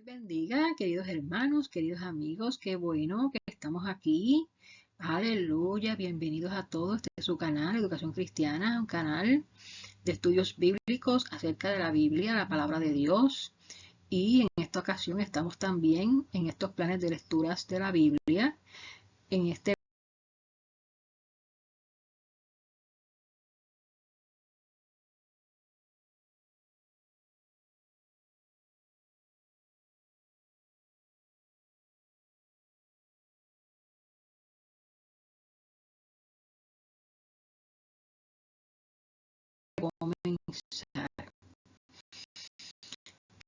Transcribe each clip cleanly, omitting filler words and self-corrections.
bendiga, queridos hermanos, queridos amigos, qué bueno que estamos aquí. Aleluya, bienvenidos a todos. Este es su canal, Educación Cristiana, un canal de estudios bíblicos acerca de la Biblia, la palabra de Dios. Y en esta ocasión estamos también en estos planes de lecturas de la Biblia, en este comenzar.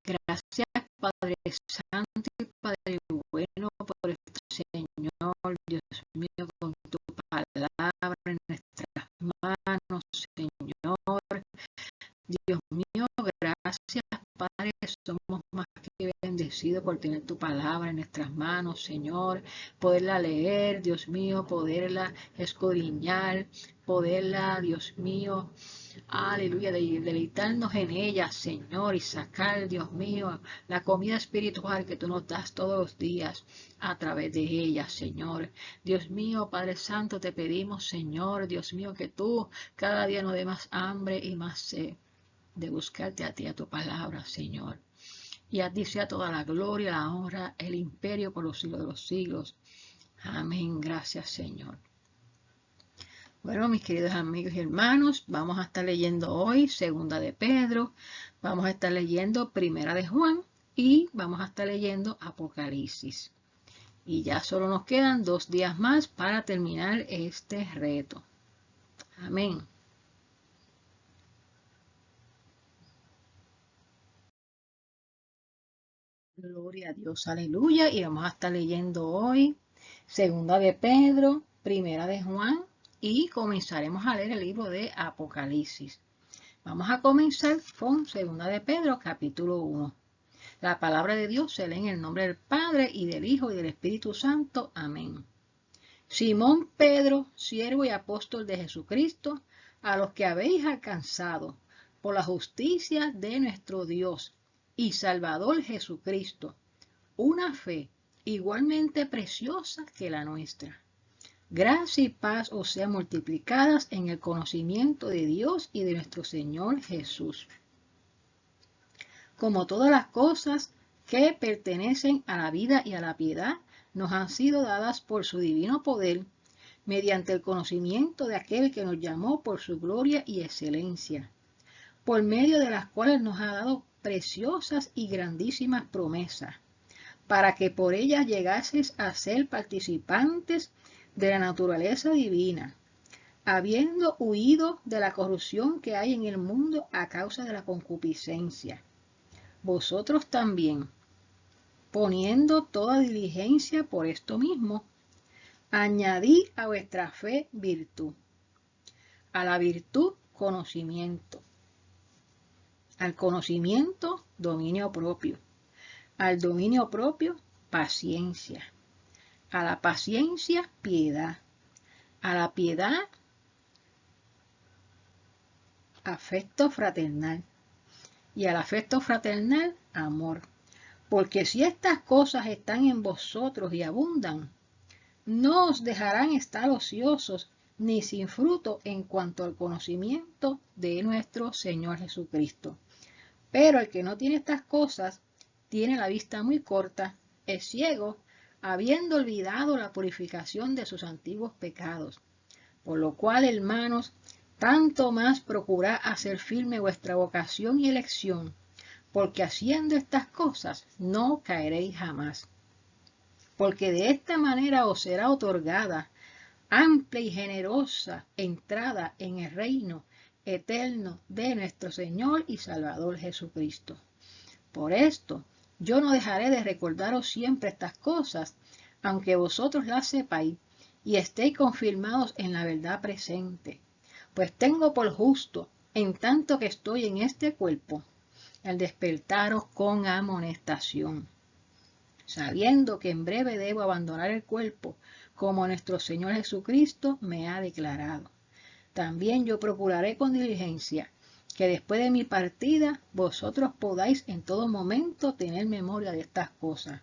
Gracias, Padre Santo y Padre bueno, por esto, Señor, Dios mío, con tu palabra en nuestras manos, Señor. Dios mío, gracias, Padre, somos más que bendecidos por tener tu palabra en nuestras manos, Señor, poderla leer, Dios mío, poderla escudriñar, poderla, Dios mío, aleluya, deleitarnos en ella, Señor, y sacar, Dios mío, la comida espiritual que tú nos das todos los días a través de ella, Señor. Dios mío, Padre Santo, te pedimos, Señor, Dios mío, que tú cada día nos dé más hambre y más sed de buscarte a ti, a tu palabra, Señor. Y a ti sea toda la gloria, la honra, el imperio por los siglos de los siglos. Amén. Gracias, Señor. Bueno, mis queridos amigos y hermanos, vamos a estar leyendo hoy Segunda de Pedro, vamos a estar leyendo Primera de Juan y vamos a estar leyendo Apocalipsis. Y ya solo nos quedan 2 días más para terminar este reto. Amén. Gloria a Dios, aleluya. Y vamos a estar leyendo hoy Segunda de Pedro, Primera de Juan y comenzaremos a leer el libro de Apocalipsis. Vamos a comenzar con Segunda de Pedro, capítulo 1. La palabra de Dios se lee en el nombre del Padre y del Hijo y del Espíritu Santo. Amén. Simón Pedro, siervo y apóstol de Jesucristo, a los que habéis alcanzado por la justicia de nuestro Dios y Salvador Jesucristo, una fe igualmente preciosa que la nuestra. Gracia y paz os sean multiplicadas en el conocimiento de Dios y de nuestro Señor Jesús. Como todas las cosas que pertenecen a la vida y a la piedad, nos han sido dadas por su divino poder, mediante el conocimiento de aquel que nos llamó por su gloria y excelencia, por medio de las cuales nos ha dado preciosas y grandísimas promesas, para que por ellas llegases a ser participantes de la naturaleza divina, habiendo huido de la corrupción que hay en el mundo a causa de la concupiscencia. Vosotros también, poniendo toda diligencia por esto mismo, añadid a vuestra fe virtud, a la virtud conocimiento, al conocimiento dominio propio, al dominio propio paciencia, a la paciencia piedad, a la piedad afecto fraternal y al afecto fraternal amor. Porque si estas cosas están en vosotros y abundan, no os dejarán estar ociosos ni sin fruto en cuanto al conocimiento de nuestro Señor Jesucristo. Pero el que no tiene estas cosas tiene la vista muy corta, es ciego, habiendo olvidado la purificación de sus antiguos pecados. Por lo cual, hermanos, tanto más procurad hacer firme vuestra vocación y elección, porque haciendo estas cosas no caeréis jamás. Porque de esta manera os será otorgada amplia y generosa entrada en el reino eterno de nuestro Señor y Salvador Jesucristo. Por esto, yo no dejaré de recordaros siempre estas cosas, aunque vosotros las sepáis y estéis confirmados en la verdad presente. Pues tengo por justo, en tanto que estoy en este cuerpo, el despertaros con amonestación, sabiendo que en breve debo abandonar el cuerpo, como nuestro Señor Jesucristo me ha declarado. También yo procuraré con diligencia que después de mi partida vosotros podáis en todo momento tener memoria de estas cosas.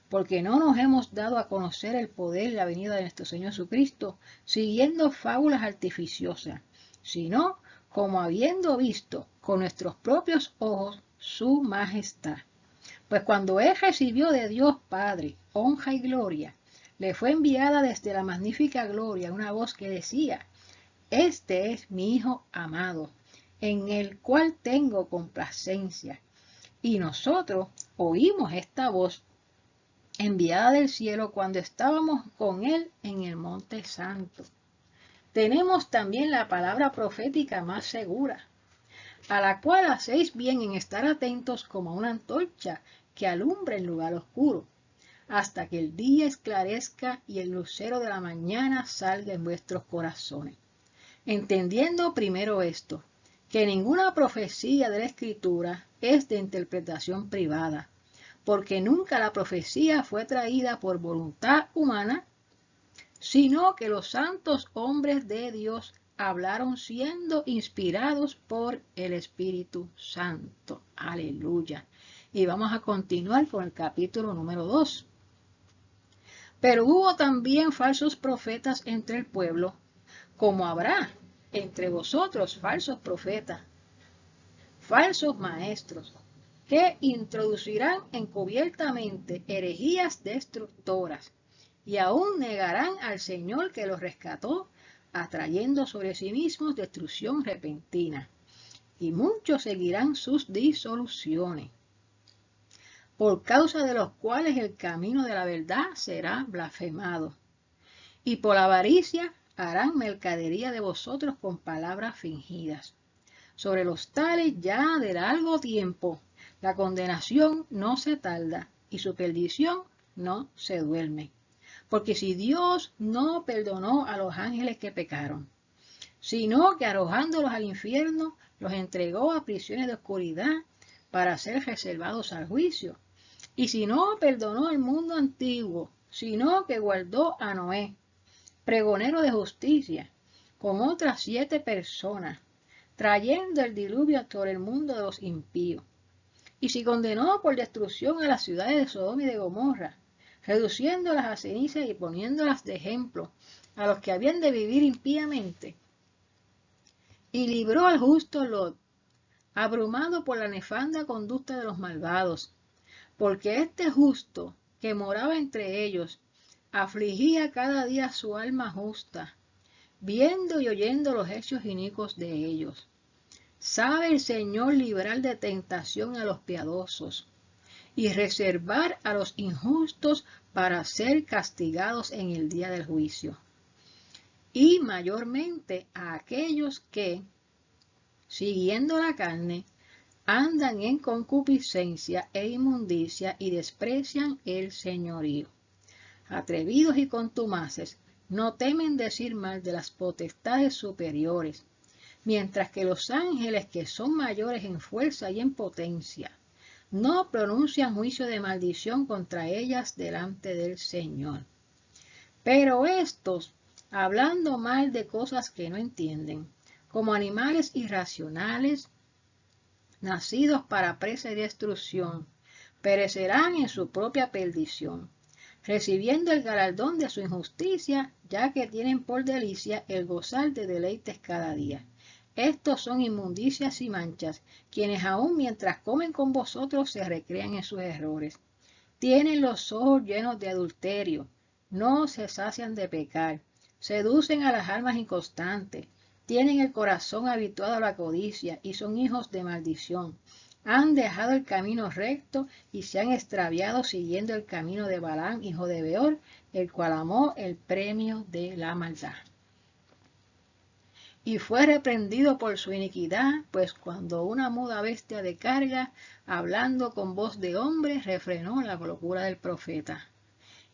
Porque no nos hemos dado a conocer el poder y la venida de nuestro Señor Jesucristo siguiendo fábulas artificiosas, sino como habiendo visto con nuestros propios ojos su majestad. Pues cuando él recibió de Dios Padre honra y gloria, le fue enviada desde la magnífica gloria una voz que decía: Este es mi Hijo amado, en el cual tengo complacencia. Y nosotros oímos esta voz enviada del cielo cuando estábamos con él en el Monte Santo. Tenemos también la palabra profética más segura, a la cual hacéis bien en estar atentos como una antorcha que alumbra el lugar oscuro, hasta que el día esclarezca y el lucero de la mañana salga en vuestros corazones. Entendiendo primero esto, que ninguna profecía de la Escritura es de interpretación privada, porque nunca la profecía fue traída por voluntad humana, sino que los santos hombres de Dios hablaron siendo inspirados por el Espíritu Santo. Aleluya. Y vamos a continuar con el capítulo número 2. Pero hubo también falsos profetas entre el pueblo, como habrá entre vosotros falsos profetas, falsos maestros, que introducirán encubiertamente herejías destructoras, y aún negarán al Señor que los rescató, atrayendo sobre sí mismos destrucción repentina. Y muchos seguirán sus disoluciones, por causa de los cuales el camino de la verdad será blasfemado. Y por avaricia harán mercadería de vosotros con palabras fingidas. Sobre los tales ya de largo tiempo la condenación no se tarda y su perdición no se duerme. Porque si Dios no perdonó a los ángeles que pecaron, sino que arrojándolos al infierno los entregó a prisiones de oscuridad para ser reservados al juicio, y si no perdonó al mundo antiguo, sino que guardó a Noé, pregonero de justicia, con otras 7 personas, trayendo el diluvio sobre el mundo de los impíos. Y si condenó por destrucción a las ciudades de Sodoma y de Gomorra, reduciéndolas a cenizas y poniéndolas de ejemplo a los que habían de vivir impíamente, y libró al justo Lot, abrumado por la nefanda conducta de los malvados, porque este justo que moraba entre ellos afligía cada día su alma justa, viendo y oyendo los hechos inicuos de ellos. Sabe el Señor librar de tentación a los piadosos y reservar a los injustos para ser castigados en el día del juicio. Y mayormente a aquellos que, siguiendo la carne, andan en concupiscencia e inmundicia y desprecian el señorío. Atrevidos y contumaces, no temen decir mal de las potestades superiores, mientras que los ángeles, que son mayores en fuerza y en potencia, no pronuncian juicio de maldición contra ellas delante del Señor. Pero estos, hablando mal de cosas que no entienden, como animales irracionales, nacidos para presa y destrucción, perecerán en su propia perdición, recibiendo el galardón de su injusticia, ya que tienen por delicia el gozar de deleites cada día. Estos son inmundicias y manchas, quienes aun mientras comen con vosotros se recrean en sus errores. Tienen los ojos llenos de adulterio, no se sacian de pecar, seducen a las almas inconstantes, tienen el corazón habituado a la codicia y son hijos de maldición. Han dejado el camino recto y se han extraviado siguiendo el camino de Balaam, hijo de Beor, el cual amó el premio de la maldad. Y fue reprendido por su iniquidad, pues cuando una muda bestia de carga, hablando con voz de hombre, refrenó la locura del profeta.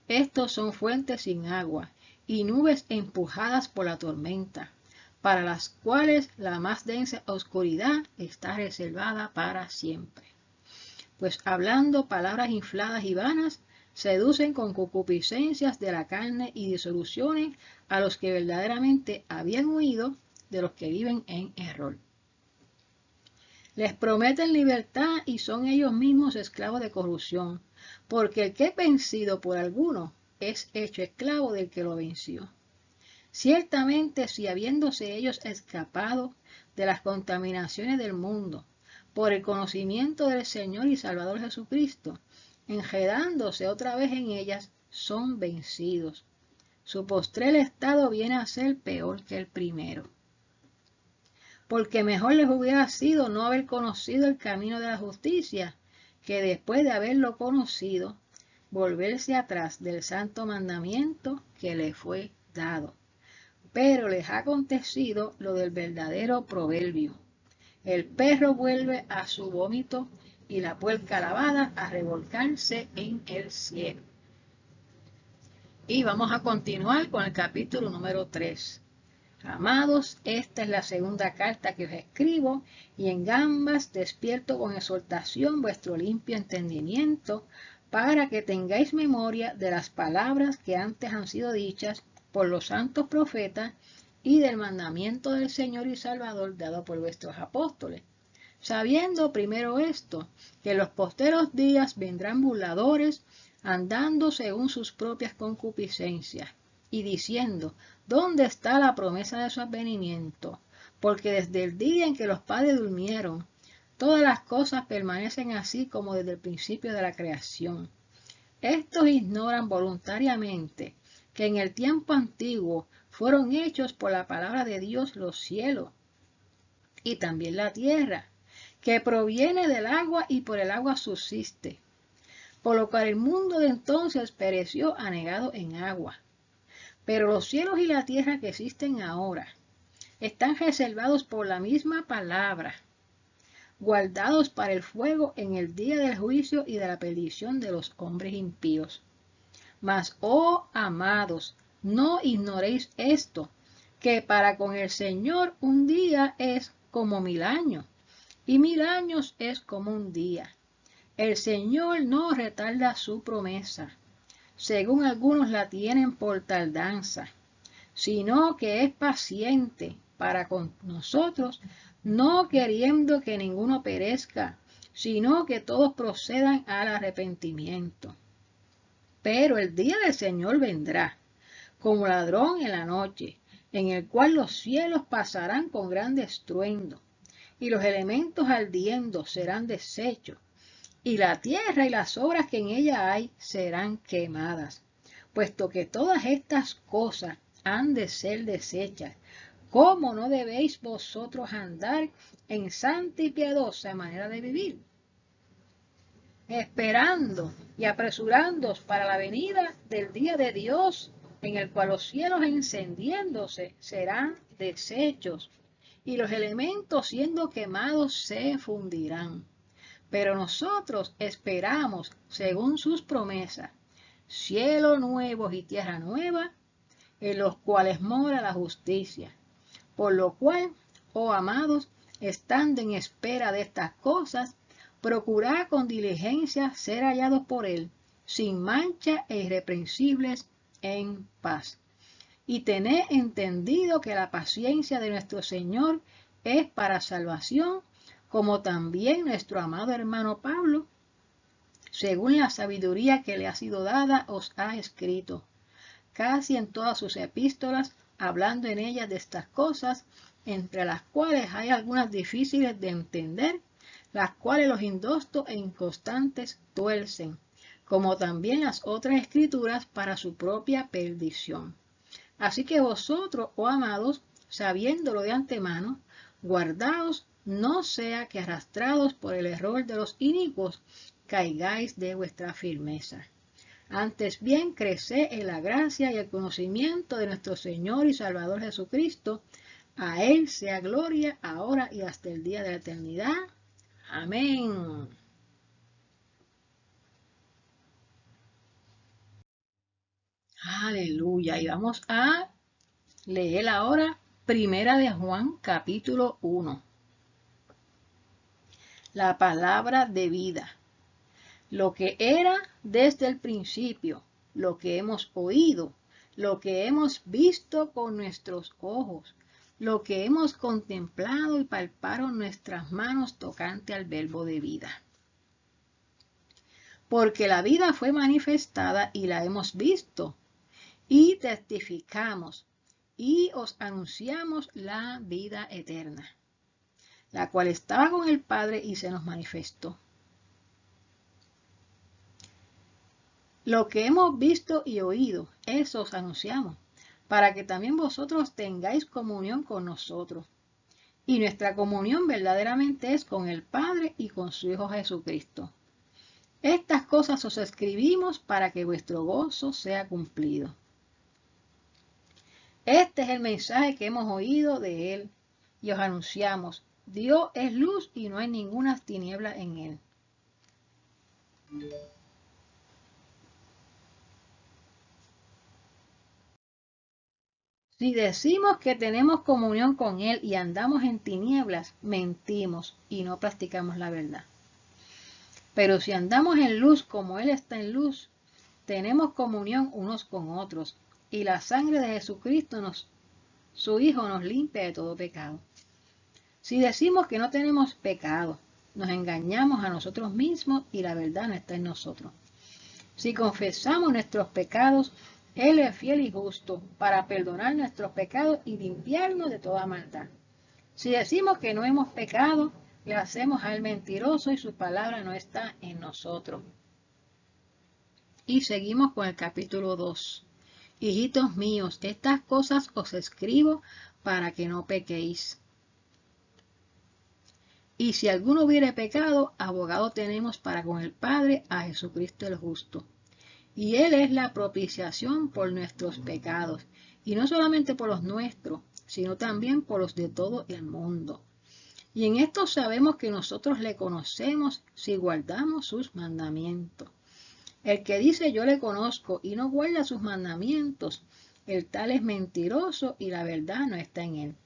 Estos son fuentes sin agua y nubes empujadas por la tormenta, para las cuales la más densa oscuridad está reservada para siempre. Pues hablando palabras infladas y vanas, seducen con concupiscencias de la carne y disoluciones a los que verdaderamente habían huido de los que viven en error. Les prometen libertad y son ellos mismos esclavos de corrupción, porque el que es vencido por alguno es hecho esclavo del que lo venció. Ciertamente, si habiéndose ellos escapado de las contaminaciones del mundo, por el conocimiento del Señor y Salvador Jesucristo, enredándose otra vez en ellas, son vencidos. Su postrer estado viene a ser peor que el primero. Porque mejor les hubiera sido no haber conocido el camino de la justicia, que después de haberlo conocido, volverse atrás del santo mandamiento que les fue dado. Pero les ha acontecido lo del verdadero proverbio. El perro vuelve a su vómito y la puerca lavada a revolcarse en el cielo. Y vamos a continuar con el capítulo número 3. Amados, esta es la segunda carta que os escribo, y en ambas despierto con exhortación vuestro limpio entendimiento, para que tengáis memoria de las palabras que antes han sido dichas por los santos profetas y del mandamiento del Señor y Salvador dado por vuestros apóstoles. Sabiendo primero esto, que en los posteros días vendrán burladores, andando según sus propias concupiscencias, y diciendo, ¿dónde está la promesa de su advenimiento? Porque desde el día en que los padres durmieron, todas las cosas permanecen así como desde el principio de la creación. Estos ignoran voluntariamente que en el tiempo antiguo fueron hechos por la palabra de Dios los cielos y también la tierra, que proviene del agua y por el agua subsiste, por lo cual el mundo de entonces pereció anegado en agua. Pero los cielos y la tierra que existen ahora están reservados por la misma palabra, guardados para el fuego en el día del juicio y de la perdición de los hombres impíos. Mas, oh amados, no ignoréis esto, que para con el Señor un día es como 1000 años, y 1000 años es como un día. El Señor no retarda su promesa, según algunos la tienen por tardanza, sino que es paciente para con nosotros, no queriendo que ninguno perezca, sino que todos procedan al arrepentimiento. Pero el día del Señor vendrá, como ladrón en la noche, en el cual los cielos pasarán con gran estruendo, y los elementos ardiendo serán deshechos, y la tierra y las obras que en ella hay serán quemadas. Puesto que todas estas cosas han de ser deshechas, ¿cómo no debéis vosotros andar en santa y piadosa manera de vivir? Esperando y apresurándoos para la venida del día de Dios, en el cual los cielos encendiéndose serán deshechos, y los elementos siendo quemados se fundirán. Pero nosotros esperamos, según sus promesas, cielos nuevos y tierra nueva, en los cuales mora la justicia. Por lo cual, oh amados, estando en espera de estas cosas, procurad con diligencia ser hallados por él, sin mancha e irreprensibles en paz. Y tened entendido que la paciencia de nuestro Señor es para salvación, como también nuestro amado hermano Pablo, según la sabiduría que le ha sido dada, os ha escrito, casi en todas sus epístolas, hablando en ellas de estas cosas, entre las cuales hay algunas difíciles de entender, las cuales los indostos e inconstantes tuercen, como también las otras escrituras para su propia perdición. Así que vosotros, oh amados, sabiéndolo de antemano, guardaos, no sea que arrastrados por el error de los inicuos, caigáis de vuestra firmeza. Antes bien, creced en la gracia y el conocimiento de nuestro Señor y Salvador Jesucristo. A Él sea gloria, ahora y hasta el día de la eternidad. Amén. Aleluya. Y vamos a leer ahora Primera de Juan, capítulo 1. La palabra de vida. Lo que era desde el principio, lo que hemos oído, lo que hemos visto con nuestros ojos, lo que hemos contemplado y palparon nuestras manos tocante al verbo de vida. Porque la vida fue manifestada y la hemos visto, y testificamos, y os anunciamos la vida eterna, la cual estaba con el Padre y se nos manifestó. Lo que hemos visto y oído, eso os anunciamos, para que también vosotros tengáis comunión con nosotros. Y nuestra comunión verdaderamente es con el Padre y con su Hijo Jesucristo. Estas cosas os escribimos para que vuestro gozo sea cumplido. Este es el mensaje que hemos oído de Él y os anunciamos. Dios es luz y no hay ninguna tiniebla en Él. Si decimos que tenemos comunión con Él y andamos en tinieblas, mentimos y no practicamos la verdad. Pero si andamos en luz como Él está en luz, tenemos comunión unos con otros, y la sangre de Jesucristo, su Hijo, nos limpia de todo pecado. Si decimos que no tenemos pecado, nos engañamos a nosotros mismos y la verdad no está en nosotros. Si confesamos nuestros pecados, Él es fiel y justo para perdonar nuestros pecados y limpiarnos de toda maldad. Si decimos que no hemos pecado, le hacemos al mentiroso y su palabra no está en nosotros. Y seguimos con el capítulo 2. Hijitos míos, estas cosas os escribo para que no pequéis. Y si alguno hubiere pecado, abogado tenemos para con el Padre a Jesucristo el justo. Y Él es la propiciación por nuestros pecados, y no solamente por los nuestros, sino también por los de todo el mundo. Y en esto sabemos que nosotros le conocemos si guardamos sus mandamientos. El que dice yo le conozco y no guarda sus mandamientos, el tal es mentiroso y la verdad no está en él.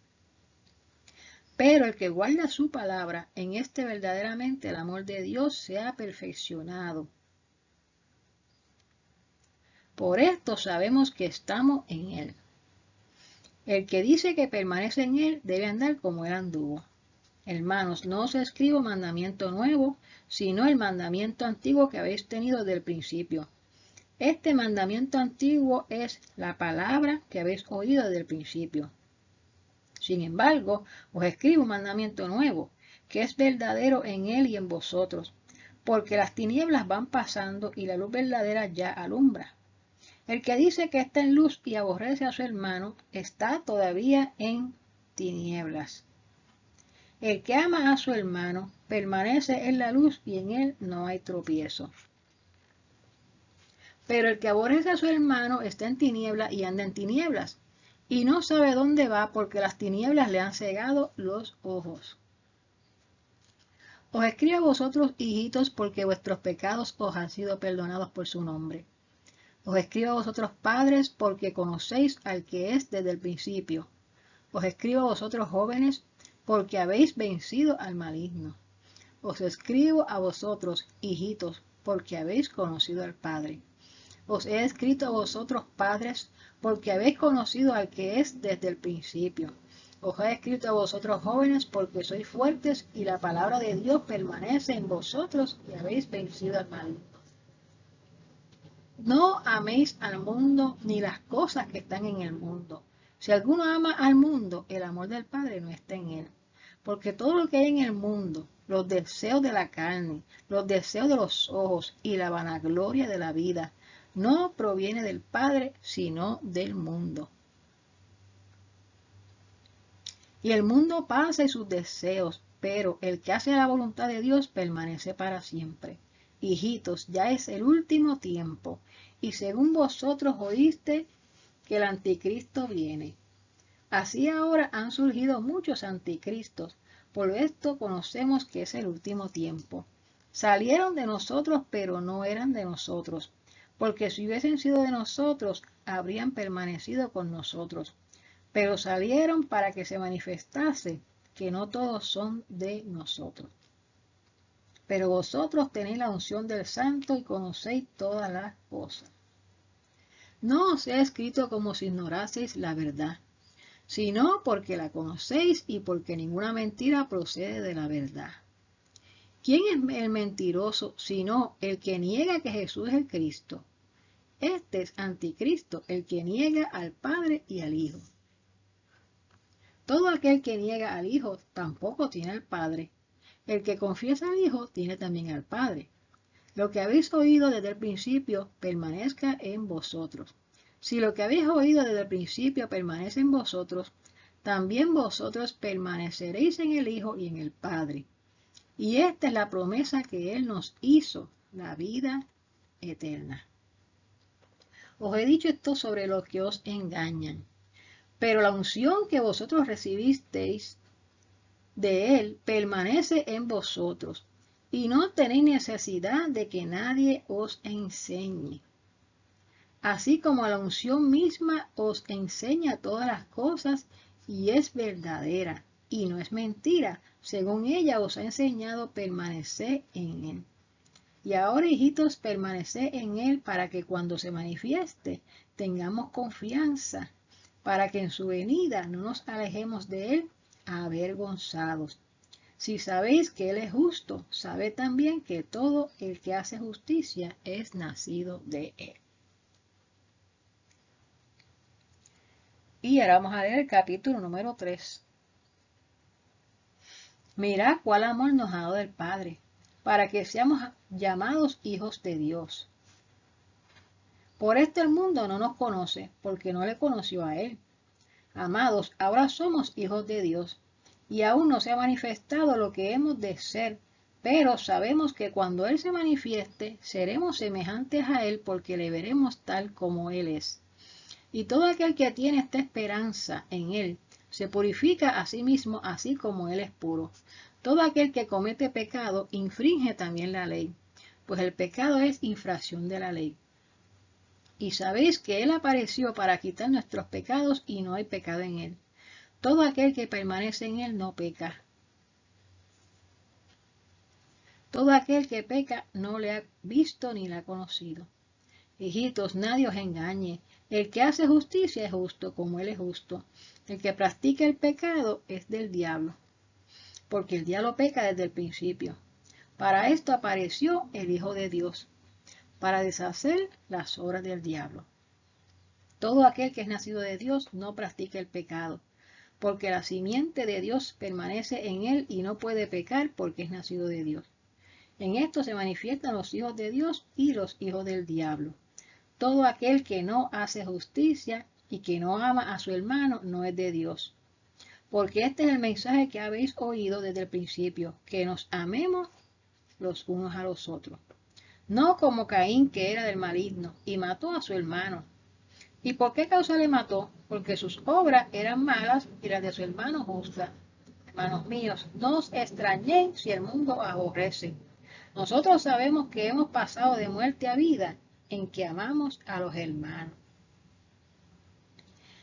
Pero el que guarda su palabra, en este verdaderamente el amor de Dios se ha perfeccionado. Por esto sabemos que estamos en Él. El que dice que permanece en Él debe andar como Él anduvo. Hermanos, no os escribo mandamiento nuevo, sino el mandamiento antiguo que habéis tenido desde el principio. Este mandamiento antiguo es la palabra que habéis oído desde el principio. Sin embargo, os escribo un mandamiento nuevo, que es verdadero en Él y en vosotros, porque las tinieblas van pasando y la luz verdadera ya alumbra. El que dice que está en luz y aborrece a su hermano, está todavía en tinieblas. El que ama a su hermano permanece en la luz y en él no hay tropiezo. Pero el que aborrece a su hermano está en tinieblas y anda en tinieblas, y no sabe dónde va porque las tinieblas le han cegado los ojos. Os escribo a vosotros, hijitos, porque vuestros pecados os han sido perdonados por su nombre. Os escribo a vosotros, padres, porque conocéis al que es desde el principio. Os escribo a vosotros, jóvenes, porque habéis vencido al maligno. Os escribo a vosotros, hijitos, porque habéis conocido al Padre. Os he escrito a vosotros, padres, porque habéis conocido al que es desde el principio. Os he escrito a vosotros, jóvenes, porque sois fuertes y la palabra de Dios permanece en vosotros y habéis vencido al maligno. No améis al mundo ni las cosas que están en el mundo. Si alguno ama al mundo, el amor del Padre no está en él. Porque todo lo que hay en el mundo, los deseos de la carne, los deseos de los ojos y la vanagloria de la vida, no proviene del Padre, sino del mundo. Y el mundo pasa y sus deseos, pero el que hace la voluntad de Dios permanece para siempre. Hijitos, ya es el último tiempo, y según vosotros oíste que el anticristo viene. Así ahora han surgido muchos anticristos, por esto conocemos que es el último tiempo. Salieron de nosotros, pero no eran de nosotros, porque si hubiesen sido de nosotros, habrían permanecido con nosotros. Pero salieron para que se manifestase que no todos son de nosotros. Pero vosotros tenéis la unción del Santo y conocéis todas las cosas. No os he escrito como si ignoraseis la verdad, sino porque la conocéis y porque ninguna mentira procede de la verdad. ¿Quién es el mentiroso sino el que niega que Jesús es el Cristo? Este es anticristo, el que niega al Padre y al Hijo. Todo aquel que niega al Hijo tampoco tiene al Padre. El que confiesa al Hijo tiene también al Padre. Lo que habéis oído desde el principio permanezca en vosotros. Si lo que habéis oído desde el principio permanece en vosotros, también vosotros permaneceréis en el Hijo y en el Padre. Y esta es la promesa que Él nos hizo, la vida eterna. Os he dicho esto sobre los que os engañan. Pero la unción que vosotros recibisteis de Él permanece en vosotros, y no tenéis necesidad de que nadie os enseñe. Así como la unción misma os enseña todas las cosas y es verdadera y no es mentira, según ella os ha enseñado, permaneced en Él. Y ahora, hijitos, permaneced en Él para que cuando se manifieste tengamos confianza, para que en su venida no nos alejemos de Él avergonzados. Si sabéis que Él es justo, sabed también que todo el que hace justicia es nacido de Él. Y ahora vamos a leer el capítulo número 3. Mirad cuál amor nos ha dado el Padre, para que seamos llamados hijos de Dios. Por esto el mundo no nos conoce, porque no le conoció a Él. Amados, ahora somos hijos de Dios, y aún no se ha manifestado lo que hemos de ser, pero sabemos que cuando Él se manifieste, seremos semejantes a Él, porque le veremos tal como Él es. Y todo aquel que tiene esta esperanza en Él, se purifica a sí mismo, así como Él es puro. Todo aquel que comete pecado, infringe también la ley, pues el pecado es infracción de la ley. Y sabéis que Él apareció para quitar nuestros pecados y no hay pecado en Él. Todo aquel que permanece en Él no peca. Todo aquel que peca no le ha visto ni le ha conocido. Hijitos, nadie os engañe. El que hace justicia es justo, como Él es justo. El que practica el pecado es del diablo, porque el diablo peca desde el principio. Para esto apareció el Hijo de Dios, para deshacer las obras del diablo. Todo aquel que es nacido de Dios no practica el pecado, porque la simiente de Dios permanece en él y no puede pecar porque es nacido de Dios. En esto se manifiestan los hijos de Dios y los hijos del diablo. Todo aquel que no hace justicia y que no ama a su hermano no es de Dios. Porque este es el mensaje que habéis oído desde el principio, que nos amemos los unos a los otros. No como Caín, que era del maligno, y mató a su hermano. ¿Y por qué causa le mató? Porque sus obras eran malas y las de su hermano justas. Hermanos míos, no os extrañéis si el mundo aborrece. Nosotros sabemos que hemos pasado de muerte a vida en que amamos a los hermanos.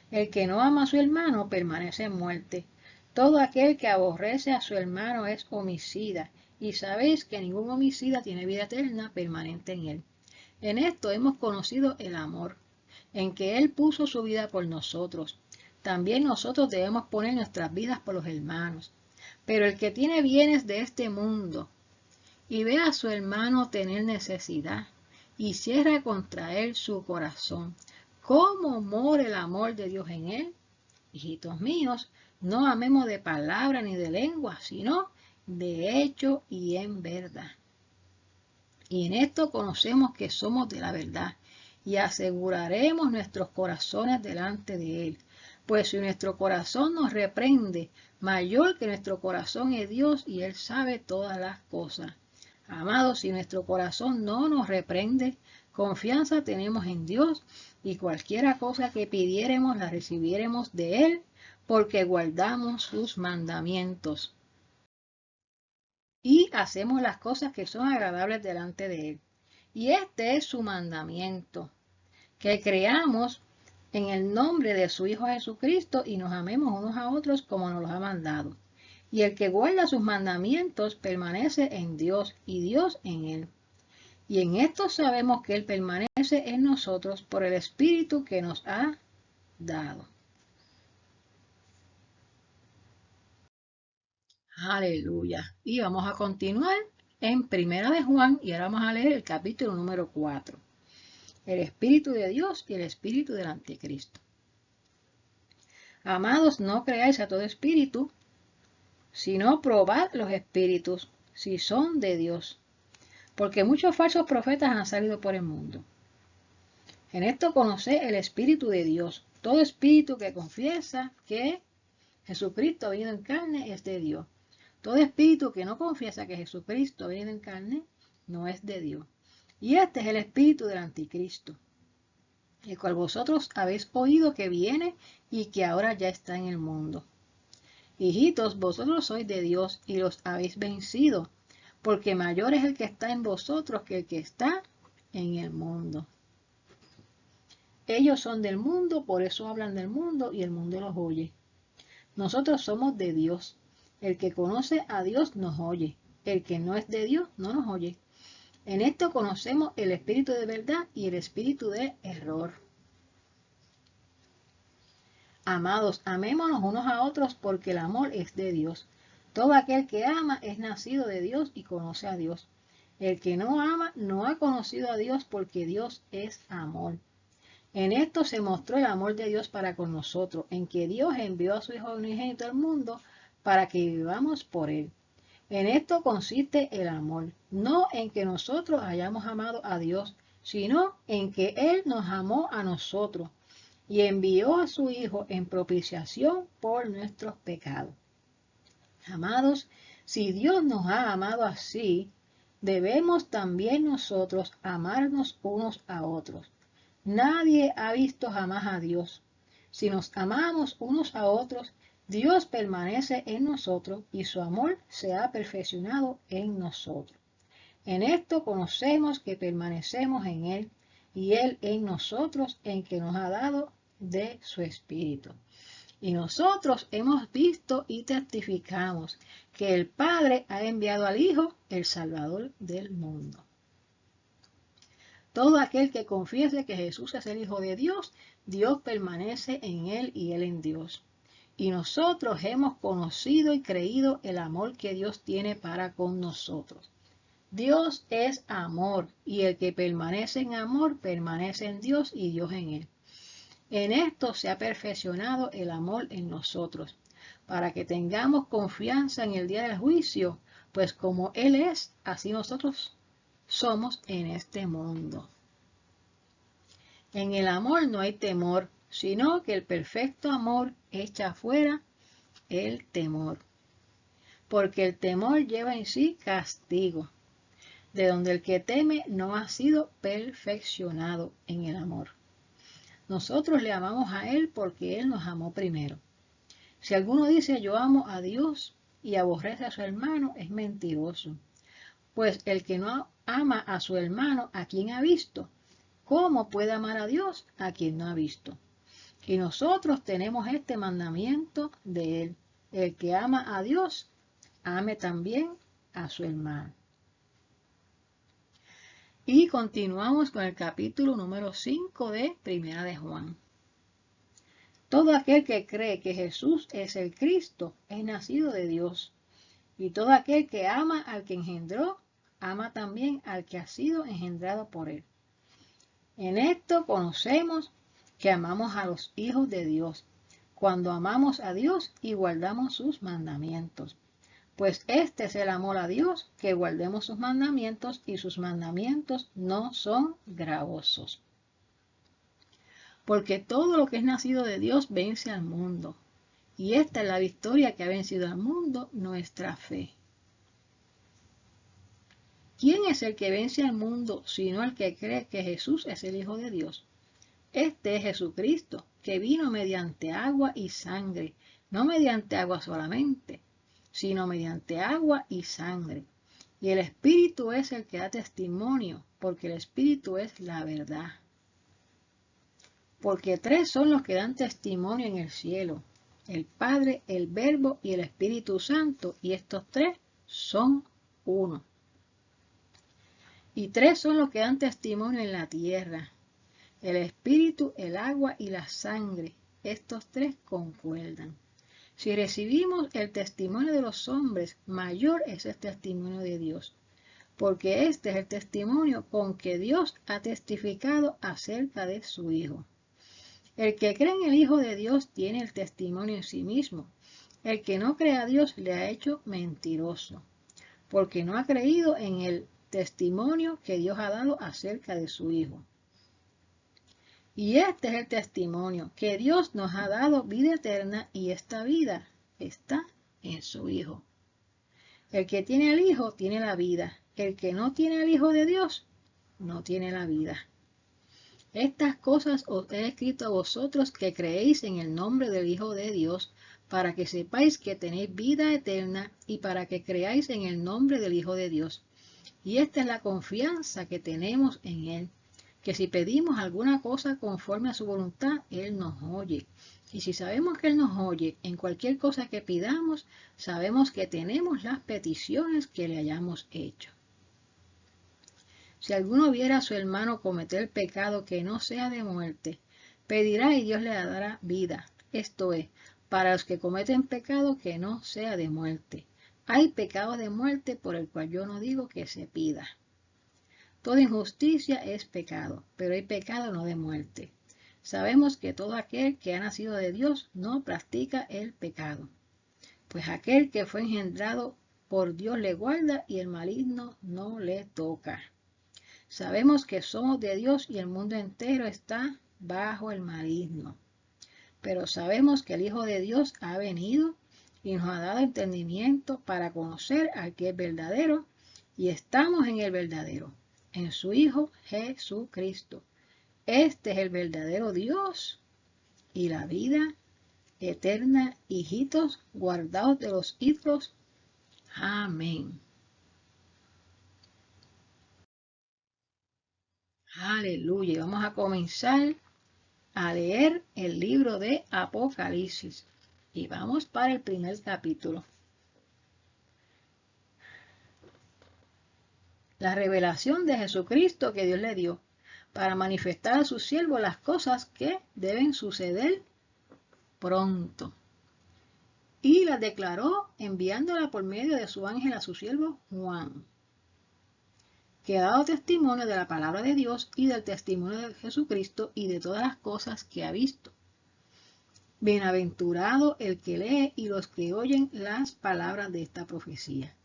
El que no ama a su hermano permanece en muerte. Todo aquel que aborrece a su hermano es homicida, y sabéis que ningún homicida tiene vida eterna permanente en él. En esto hemos conocido el amor, en que Él puso su vida por nosotros. También nosotros debemos poner nuestras vidas por los hermanos. Pero el que tiene bienes de este mundo y ve a su hermano tener necesidad y cierra contra él su corazón, ¿cómo mora el amor de Dios en él? Hijitos míos, no amemos de palabra ni de lengua, sino de hecho y en verdad. Y en esto conocemos que somos de la verdad y aseguraremos nuestros corazones delante de Él. Pues si nuestro corazón nos reprende, mayor que nuestro corazón es Dios y Él sabe todas las cosas. Amados, si nuestro corazón no nos reprende, confianza tenemos en Dios y cualquiera cosa que pidiéremos la recibiremos de Él, porque guardamos sus mandamientos y hacemos las cosas que son agradables delante de Él. Y este es su mandamiento, que creamos en el nombre de su Hijo Jesucristo y nos amemos unos a otros como nos los ha mandado. Y el que guarda sus mandamientos permanece en Dios y Dios en él. Y en esto sabemos que Él permanece en nosotros por el Espíritu que nos ha dado. Aleluya. Y vamos a continuar en Primera de Juan y ahora vamos a leer el capítulo número 4. El Espíritu de Dios y el Espíritu del Anticristo. Amados, no creáis a todo espíritu, sino probad los espíritus, si son de Dios, porque muchos falsos profetas han salido por el mundo. En esto conoced el Espíritu de Dios. Todo espíritu que confiesa que Jesucristo ha venido en carne es de Dios. Todo espíritu que no confiesa que Jesucristo ha venido en carne no es de Dios. Y este es el espíritu del anticristo, el cual vosotros habéis oído que viene y que ahora ya está en el mundo. Hijitos, vosotros sois de Dios y los habéis vencido, porque mayor es el que está en vosotros que el que está en el mundo. Ellos son del mundo, por eso hablan del mundo y el mundo los oye. Nosotros somos de Dios. El que conoce a Dios nos oye. El que no es de Dios no nos oye. En esto conocemos el espíritu de verdad y el espíritu de error. Amados, amémonos unos a otros porque el amor es de Dios. Todo aquel que ama es nacido de Dios y conoce a Dios. El que no ama no ha conocido a Dios porque Dios es amor. En esto se mostró el amor de Dios para con nosotros, en que Dios envió a su Hijo unigénito al mundo para que vivamos por Él. En esto consiste el amor, no en que nosotros hayamos amado a Dios, sino en que Él nos amó a nosotros y envió a su Hijo en propiciación por nuestros pecados. Amados, si Dios nos ha amado así, debemos también nosotros amarnos unos a otros. Nadie ha visto jamás a Dios. Si nos amamos unos a otros, Dios permanece en nosotros y su amor se ha perfeccionado en nosotros. En esto conocemos que permanecemos en Él y Él en nosotros, en que nos ha dado de su Espíritu. Y nosotros hemos visto y testificamos que el Padre ha enviado al Hijo, el Salvador del mundo. Todo aquel que confiese que Jesús es el Hijo de Dios, Dios permanece en Él y Él en Dios. Y nosotros hemos conocido y creído el amor que Dios tiene para con nosotros. Dios es amor, y el que permanece en amor permanece en Dios y Dios en Él. En esto se ha perfeccionado el amor en nosotros, para que tengamos confianza en el día del juicio, pues como Él es, así nosotros somos en este mundo. En el amor no hay temor, sino que el perfecto amor echa fuera el temor, porque el temor lleva en sí castigo, de donde el que teme no ha sido perfeccionado en el amor. Nosotros le amamos a Él porque Él nos amó primero. Si alguno dice yo amo a Dios y aborrece a su hermano, es mentiroso. Pues el que no ama a su hermano, ¿a quien ha visto? ¿Cómo puede amar a Dios a quien no ha visto? Y nosotros tenemos este mandamiento de Él. El que ama a Dios, ame también a su hermano. Y continuamos con el capítulo número 5 de Primera de Juan. Todo aquel que cree que Jesús es el Cristo es nacido de Dios. Y todo aquel que ama al que engendró, ama también al que ha sido engendrado por Él. En esto conocemos que amamos a los hijos de Dios, cuando amamos a Dios y guardamos sus mandamientos. Pues este es el amor a Dios, que guardemos sus mandamientos, y sus mandamientos no son gravosos. Porque todo lo que es nacido de Dios vence al mundo. Y esta es la victoria que ha vencido al mundo, nuestra fe. ¿Quién es el que vence al mundo, sino el que cree que Jesús es el Hijo de Dios? Este es Jesucristo, que vino mediante agua y sangre, no mediante agua solamente, sino mediante agua y sangre. Y el Espíritu es el que da testimonio, porque el Espíritu es la verdad. Porque tres son los que dan testimonio en el cielo: el Padre, el Verbo y el Espíritu Santo, y estos tres son uno. Y tres son los que dan testimonio en la tierra: el Espíritu, el agua y la sangre. Estos tres concuerdan. Si recibimos el testimonio de los hombres, mayor es el testimonio de Dios, porque este es el testimonio con que Dios ha testificado acerca de su Hijo. El que cree en el Hijo de Dios tiene el testimonio en sí mismo. El que no cree a Dios le ha hecho mentiroso, porque no ha creído en el testimonio que Dios ha dado acerca de su Hijo. Y este es el testimonio, que Dios nos ha dado vida eterna y esta vida está en su Hijo. El que tiene al Hijo tiene la vida. El que no tiene al Hijo de Dios no tiene la vida. Estas cosas os he escrito a vosotros que creéis en el nombre del Hijo de Dios, para que sepáis que tenéis vida eterna y para que creáis en el nombre del Hijo de Dios. Y esta es la confianza que tenemos en Él, que si pedimos alguna cosa conforme a su voluntad, Él nos oye. Y si sabemos que Él nos oye en cualquier cosa que pidamos, sabemos que tenemos las peticiones que le hayamos hecho. Si alguno viera a su hermano cometer pecado que no sea de muerte, pedirá y Dios le dará vida. Esto es, para los que cometen pecado que no sea de muerte. Hay pecado de muerte por el cual yo no digo que se pida. Toda injusticia es pecado, pero hay pecado no de muerte. Sabemos que todo aquel que ha nacido de Dios no practica el pecado, pues aquel que fue engendrado por Dios le guarda y el maligno no le toca. Sabemos que somos de Dios y el mundo entero está bajo el maligno. Pero sabemos que el Hijo de Dios ha venido y nos ha dado entendimiento para conocer al que es verdadero, y estamos en el verdadero, en su Hijo Jesucristo. Este es el verdadero Dios y la vida eterna, hijitos guardados de los ídolos. Amén. Aleluya. Y vamos a comenzar a leer el libro de Apocalipsis. Y vamos para el primer capítulo. La revelación de Jesucristo que Dios le dio para manifestar a sus siervos las cosas que deben suceder pronto. Y las declaró enviándola por medio de su ángel a su siervo Juan, que ha dado testimonio de la palabra de Dios y del testimonio de Jesucristo y de todas las cosas que ha visto. Bienaventurado el que lee y los que oyen las palabras de esta profecía,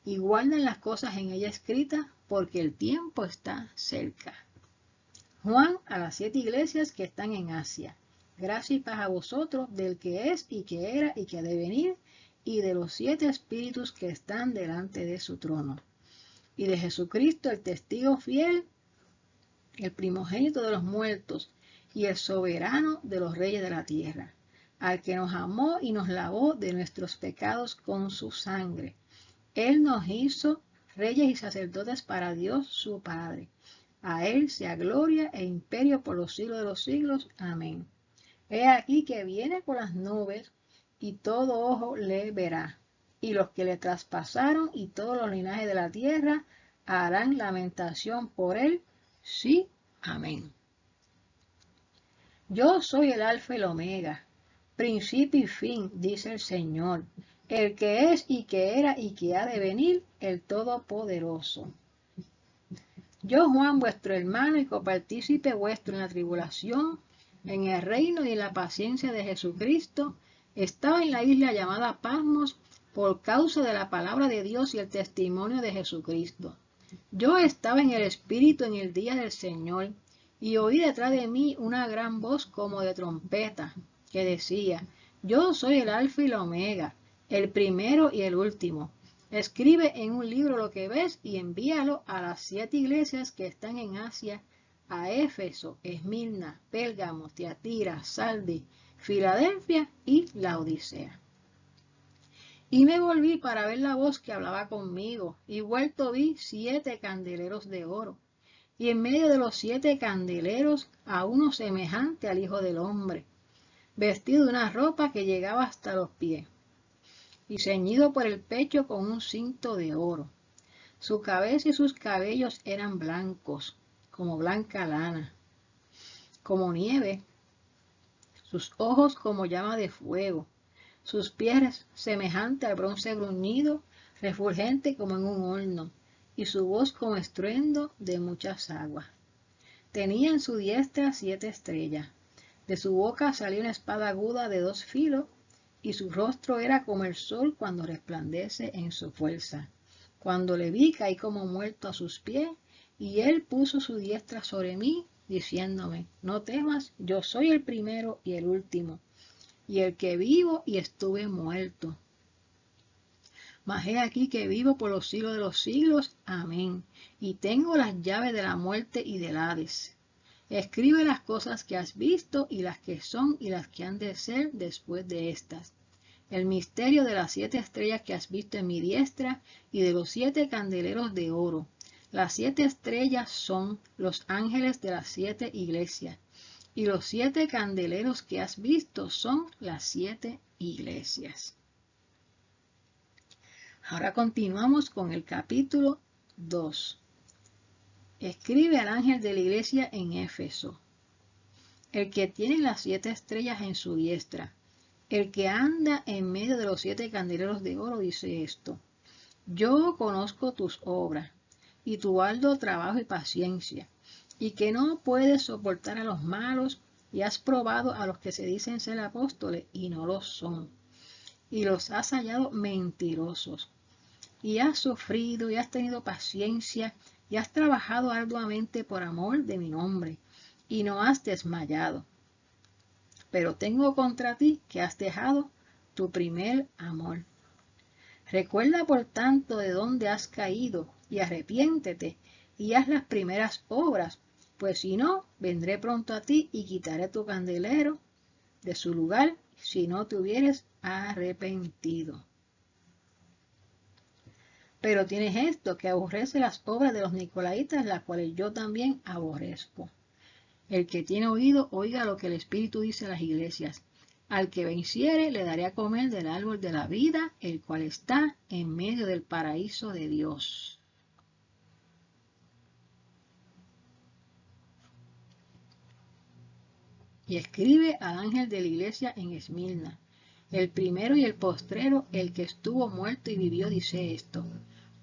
y guardan las cosas en ella escritas, porque el tiempo está cerca. Juan a las 7 iglesias que están en Asia. Gracia y paz a vosotros del que es y que era y que ha de venir, y de los 7 espíritus que están delante de su trono, y de Jesucristo el testigo fiel, el primogénito de los muertos, y el soberano de los reyes de la tierra, al que nos amó y nos lavó de nuestros pecados con su sangre. Él nos hizo reyes y sacerdotes para Dios su Padre. A Él sea gloria e imperio por los siglos de los siglos. Amén. He aquí que viene con las nubes, y todo ojo le verá, y los que le traspasaron y todos los linajes de la tierra harán lamentación por Él. Sí, amén. Yo soy el Alfa y el Omega, principio y fin, dice el Señor, el que es y que era y que ha de venir, el Todopoderoso. Yo, Juan, vuestro hermano y copartícipe vuestro en la tribulación, en el reino y en la paciencia de Jesucristo, estaba en la isla llamada Patmos por causa de la palabra de Dios y el testimonio de Jesucristo. Yo estaba en el Espíritu en el día del Señor, y oí detrás de mí una gran voz como de trompeta, que decía: Yo soy el Alfa y la Omega, el primero y el último. Escribe en un libro lo que ves y envíalo a las 7 iglesias que están en Asia, a Éfeso, Esmirna, Pérgamo, Tiatira, Sardis, Filadelfia y Laodicea. Y me volví para ver la voz que hablaba conmigo, y vuelto vi 7 candeleros de oro, y en medio de los 7 candeleros a uno semejante al Hijo del Hombre, vestido de una ropa que llegaba hasta los pies, y ceñido por el pecho con un cinto de oro. Su cabeza y sus cabellos eran blancos, como blanca lana, como nieve, sus ojos como llama de fuego, sus pies semejante al bronce bruñido, refulgente como en un horno, y su voz como estruendo de muchas aguas. Tenía en su diestra 7 estrellas. De su boca salía una espada aguda de 2 filos, y su rostro era como el sol cuando resplandece en su fuerza. Cuando le vi, caí como muerto a sus pies, y él puso su diestra sobre mí, diciéndome: no temas, yo soy el primero y el último, y el que vivo y estuve muerto. Mas he aquí que vivo por los siglos de los siglos. Amén. Y tengo las llaves de la muerte y del Hades. Escribe las cosas que has visto, y las que son, y las que han de ser después de estas. El misterio de las 7 estrellas que has visto en mi diestra, y de los 7 candeleros de oro. Las 7 estrellas son los ángeles de las 7 iglesias, y los 7 candeleros que has visto son las 7 iglesias. Ahora continuamos con el capítulo 2. Escribe al ángel de la iglesia en Éfeso, el que tiene las 7 estrellas en su diestra, el que anda en medio de los 7 candeleros de oro, dice esto: yo conozco tus obras, y tu arduo trabajo y paciencia, y que no puedes soportar a los malos, y has probado a los que se dicen ser apóstoles, y no lo son, y los has hallado mentirosos. Y has sufrido y has tenido paciencia y has trabajado arduamente por amor de mi nombre, y no has desmayado. Pero tengo contra ti que has dejado tu primer amor. Recuerda por tanto de dónde has caído, y arrepiéntete, y haz las primeras obras, pues si no, vendré pronto a ti y quitaré tu candelero de su lugar, si no te hubieres arrepentido. Pero tienes esto, que aborrece las obras de los nicolaitas, las cuales yo también aborrezco. El que tiene oído, oiga lo que el Espíritu dice a las iglesias. Al que venciere, le daré a comer del árbol de la vida, el cual está en medio del paraíso de Dios. Y escribe al ángel de la iglesia en Esmirna, el primero y el postrero, el que estuvo muerto y vivió, dice esto: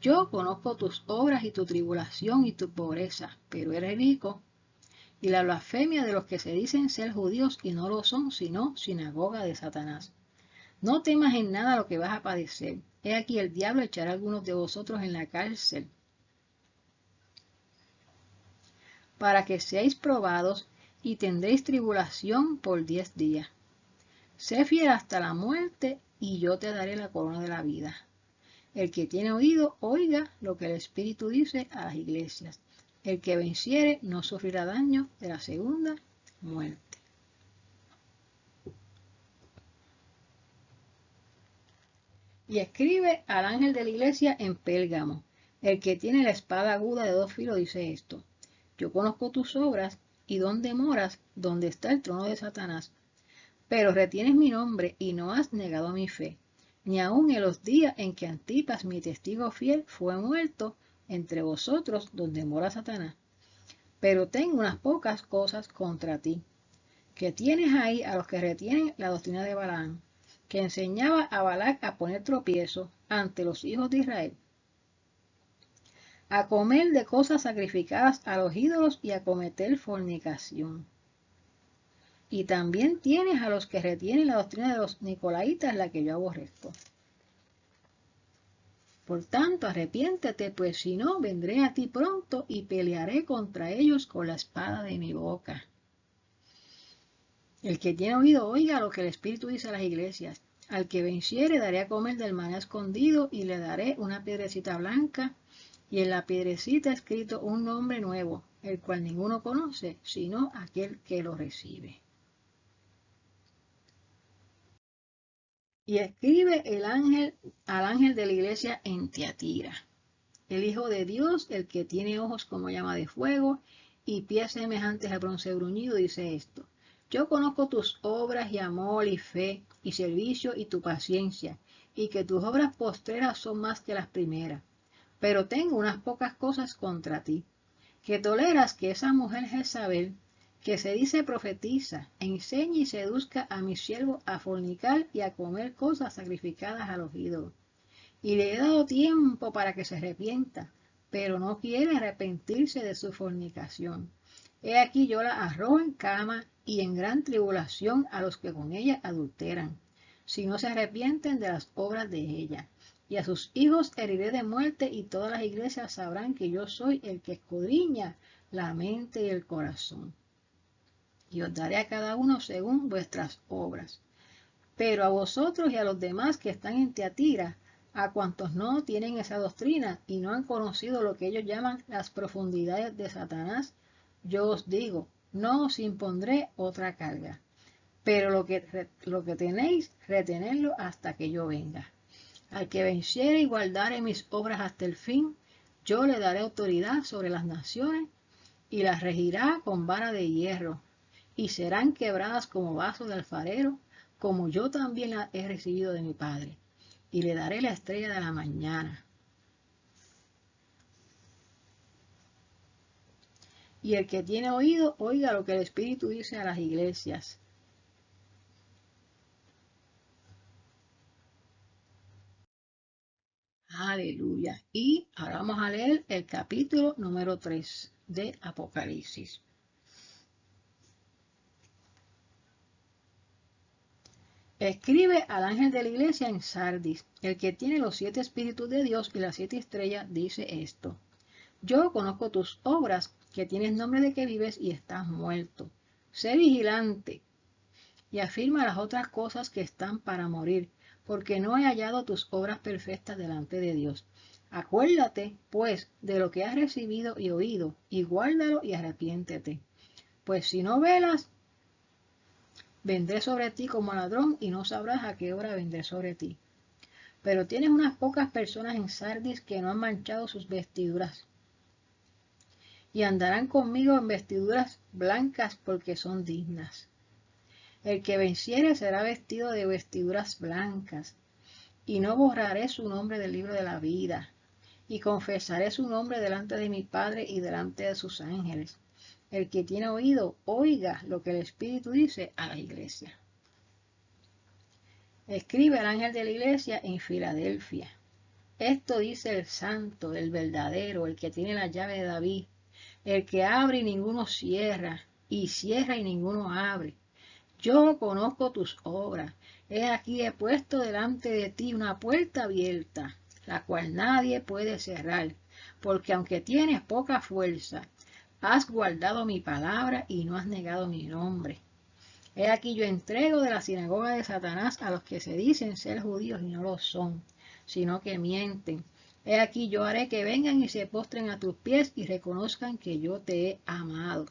yo conozco tus obras y tu tribulación y tu pobreza, pero eres rico, y la blasfemia de los que se dicen ser judíos y no lo son, sino sinagoga de Satanás. No temas en nada lo que vas a padecer. He aquí el diablo echará a algunos de vosotros en la cárcel, para que seáis probados, y tendréis tribulación por 10 días. Sé fiel hasta la muerte, y yo te daré la corona de la vida. El que tiene oído, oiga lo que el Espíritu dice a las iglesias. El que venciere no sufrirá daño de la segunda muerte. Y escribe al ángel de la iglesia en Pérgamo, el que tiene la espada aguda de 2 filos, dice esto: yo conozco tus obras y dónde moras, donde está el trono de Satanás, pero retienes mi nombre y no has negado mi fe, ni aun en los días en que Antipas, mi testigo fiel, fue muerto entre vosotros, donde mora Satanás. Pero tengo unas pocas cosas contra ti, que tienes ahí a los que retienen la doctrina de Balaam, que enseñaba a Balac a poner tropiezo ante los hijos de Israel, a comer de cosas sacrificadas a los ídolos y a cometer fornicación. Y también tienes a los que retienen la doctrina de los nicolaitas, la que yo aborrezco. Por tanto, arrepiéntete, pues si no, vendré a ti pronto y pelearé contra ellos con la espada de mi boca. El que tiene oído, oiga lo que el Espíritu dice a las iglesias. Al que venciere, daré a comer del maná escondido, y le daré una piedrecita blanca, y en la piedrecita escrito un nombre nuevo, el cual ninguno conoce, sino aquel que lo recibe. Y escribe al ángel de la iglesia en Tiatira, el Hijo de Dios, el que tiene ojos como llama de fuego y pies semejantes al bronce bruñido, dice esto: yo conozco tus obras y amor y fe y servicio y tu paciencia, y que tus obras postreras son más que las primeras. Pero tengo unas pocas cosas contra ti, que toleras que esa mujer Jezabel, que se dice profetiza, enseñe y seduzca a mi siervo a fornicar y a comer cosas sacrificadas a los ídolos. Y le he dado tiempo para que se arrepienta, pero no quiere arrepentirse de su fornicación. He aquí yo la arrojo en cama y en gran tribulación a los que con ella adulteran, si no se arrepienten de las obras de ella. Y a sus hijos heriré de muerte, y todas las iglesias sabrán que yo soy el que escudriña la mente y el corazón. Y os daré a cada uno según vuestras obras. Pero a vosotros y a los demás que están en Tiatira, a cuantos no tienen esa doctrina y no han conocido lo que ellos llaman las profundidades de Satanás, yo os digo, no os impondré otra carga. Pero lo que tenéis, retenedlo hasta que yo venga. Al que venciere y guardare mis obras hasta el fin, yo le daré autoridad sobre las naciones y las regirá con vara de hierro, y serán quebradas como vaso de alfarero, como yo también la he recibido de mi Padre, y le daré la estrella de la mañana. Y el que tiene oído, oiga lo que el Espíritu dice a las iglesias. Aleluya. Y ahora vamos a leer el capítulo número 3 de Apocalipsis. Escribe al ángel de la iglesia en Sardis, el que tiene los 7 espíritus de Dios y las 7 estrellas, dice esto. Yo conozco tus obras, que tienes nombre de que vives y estás muerto. Sé vigilante y afirma las otras cosas que están para morir, porque no he hallado tus obras perfectas delante de Dios. Acuérdate, pues, de lo que has recibido y oído, y guárdalo y arrepiéntete. Pues si no velas, vendré sobre ti como ladrón y no sabrás a qué hora vendré sobre ti. Pero tienes unas pocas personas en Sardis que no han manchado sus vestiduras y andarán conmigo en vestiduras blancas porque son dignas. El que venciere será vestido de vestiduras blancas, y no borraré su nombre del libro de la vida, y confesaré su nombre delante de mi Padre y delante de sus ángeles. El que tiene oído, oiga lo que el Espíritu dice a la iglesia. Escribe al ángel de la iglesia en Filadelfia. Esto dice el santo, el verdadero, el que tiene la llave de David, el que abre y ninguno cierra, y cierra y ninguno abre. Yo conozco tus obras. He aquí he puesto delante de ti una puerta abierta, la cual nadie puede cerrar, porque aunque tienes poca fuerza, has guardado mi palabra y no has negado mi nombre. He aquí yo entrego de la sinagoga de Satanás a los que se dicen ser judíos y no lo son, sino que mienten. He aquí yo haré que vengan y se postren a tus pies y reconozcan que yo te he amado.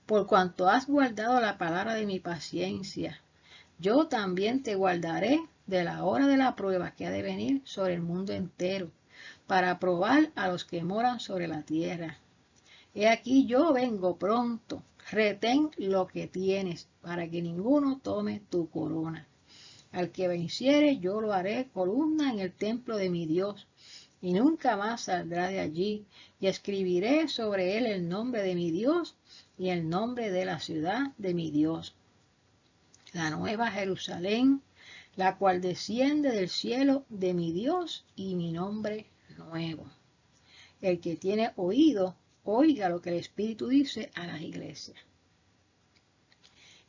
Por cuanto has guardado la palabra de mi paciencia, yo también te guardaré de la hora de la prueba que ha de venir sobre el mundo entero, para probar a los que moran sobre la tierra. He aquí yo vengo pronto, retén lo que tienes, para que ninguno tome tu corona. Al que venciere yo lo haré columna en el templo de mi Dios, y nunca más saldrá de allí, y escribiré sobre él el nombre de mi Dios y el nombre de la ciudad de mi Dios, la nueva Jerusalén, la cual desciende del cielo de mi Dios, y mi nombre nuevo. El que tiene oído, oiga lo que el Espíritu dice a las iglesias.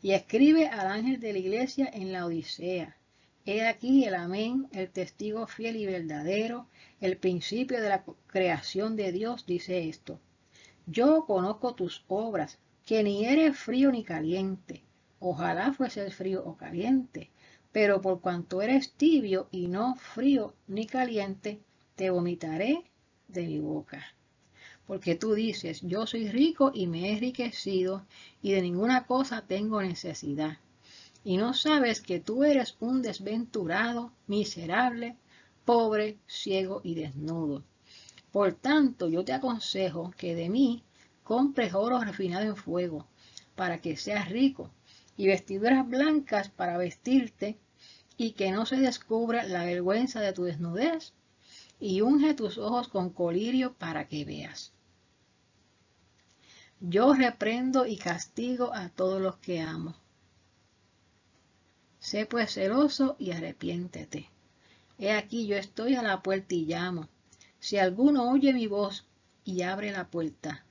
Y escribe al ángel de la iglesia en la Odisea. He aquí el amén, el testigo fiel y verdadero, el principio de la creación de Dios, dice esto. Yo conozco tus obras, que ni eres frío ni caliente. Ojalá fueses frío o caliente, pero por cuanto eres tibio y no frío ni caliente, te vomitaré de mi boca. Porque tú dices, yo soy rico y me he enriquecido, y de ninguna cosa tengo necesidad. Y no sabes que tú eres un desventurado, miserable, pobre, ciego y desnudo. Por tanto, yo te aconsejo que de mí compres oro refinado en fuego, para que seas rico, y vestiduras blancas para vestirte, y que no se descubra la vergüenza de tu desnudez, y unge tus ojos con colirio para que veas. Yo reprendo y castigo a todos los que amo. Sé pues celoso y arrepiéntete. He aquí yo estoy a la puerta y llamo. Si alguno oye mi voz y abre la puerta,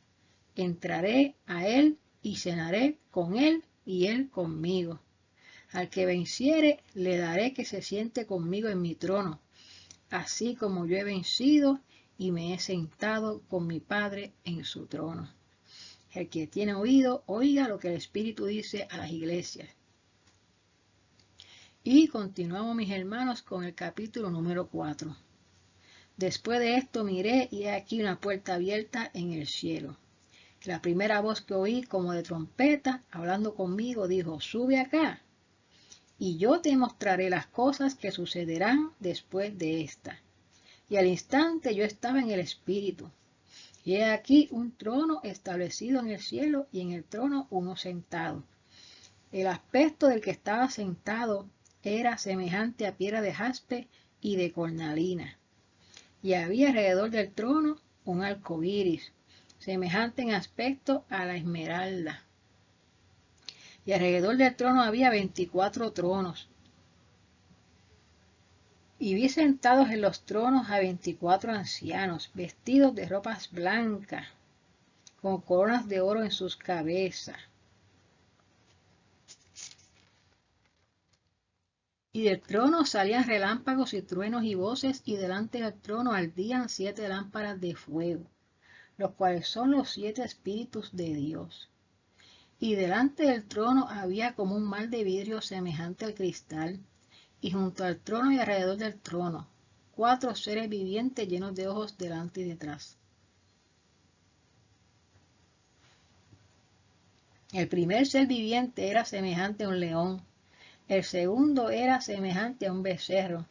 entraré a él y cenaré con él y él conmigo. Al que venciere, le daré que se siente conmigo en mi trono, así como yo he vencido y me he sentado con mi Padre en su trono. El que tiene oído, oiga lo que el Espíritu dice a las iglesias. Y continuamos, mis hermanos, con el capítulo número 4. Después de esto miré y he aquí una puerta abierta en el cielo. La primera voz que oí como de trompeta, hablando conmigo, dijo, sube acá, y yo te mostraré las cosas que sucederán después de esta. Y al instante yo estaba en el Espíritu. Y he aquí un trono establecido en el cielo y en el trono uno sentado. El aspecto del que estaba sentado era semejante a piedra de jaspe y de cornalina. Y había alrededor del trono un arco iris, semejante en aspecto a la esmeralda. Y alrededor del trono había 24 tronos. Y vi sentados en los tronos a 24 ancianos, vestidos de ropas blancas, con coronas de oro en sus cabezas. Y del trono salían relámpagos y truenos y voces, y delante del trono ardían 7 lámparas de fuego, los cuales son los 7 espíritus de Dios. Y delante del trono había como un mar de vidrio semejante al cristal, y junto al trono y alrededor del trono, 4 seres vivientes llenos de ojos delante y detrás. El primer ser viviente era semejante a un león, el segundo era semejante a un becerro,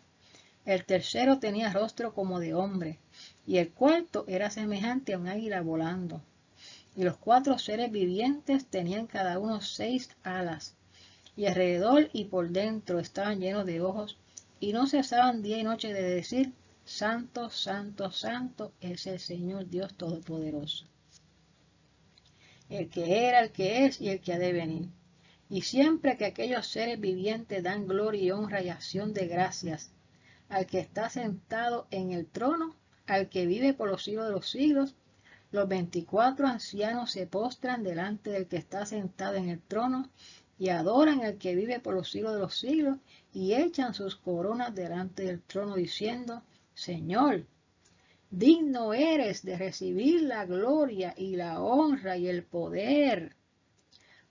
el tercero tenía rostro como de hombre, y el cuarto era semejante a un águila volando. Y los 4 seres vivientes tenían cada uno 6 alas, y alrededor y por dentro estaban llenos de ojos, y no cesaban día y noche de decir, Santo, Santo, Santo es el Señor Dios Todopoderoso, el que era, el que es y el que ha de venir. Y siempre que aquellos seres vivientes dan gloria y honra y acción de gracias al que está sentado en el trono, al que vive por los siglos de los siglos, los 24 ancianos se postran delante del que está sentado en el trono y adoran al que vive por los siglos de los siglos y echan sus coronas delante del trono diciendo, Señor, digno eres de recibir la gloria y la honra y el poder,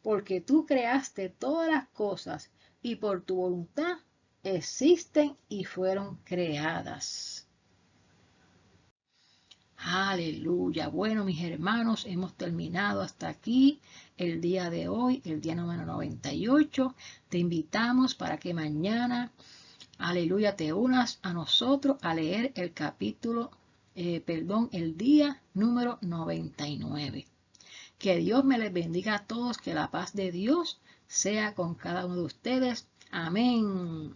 porque tú creaste todas las cosas y por tu voluntad existen y fueron creadas. Aleluya. Bueno, mis hermanos, hemos terminado hasta aquí el día de hoy, el día número 98. Te invitamos para que mañana, aleluya, te unas a nosotros a leer el el día número 99. Que Dios me les bendiga a todos, que la paz de Dios sea con cada uno de ustedes. Amén.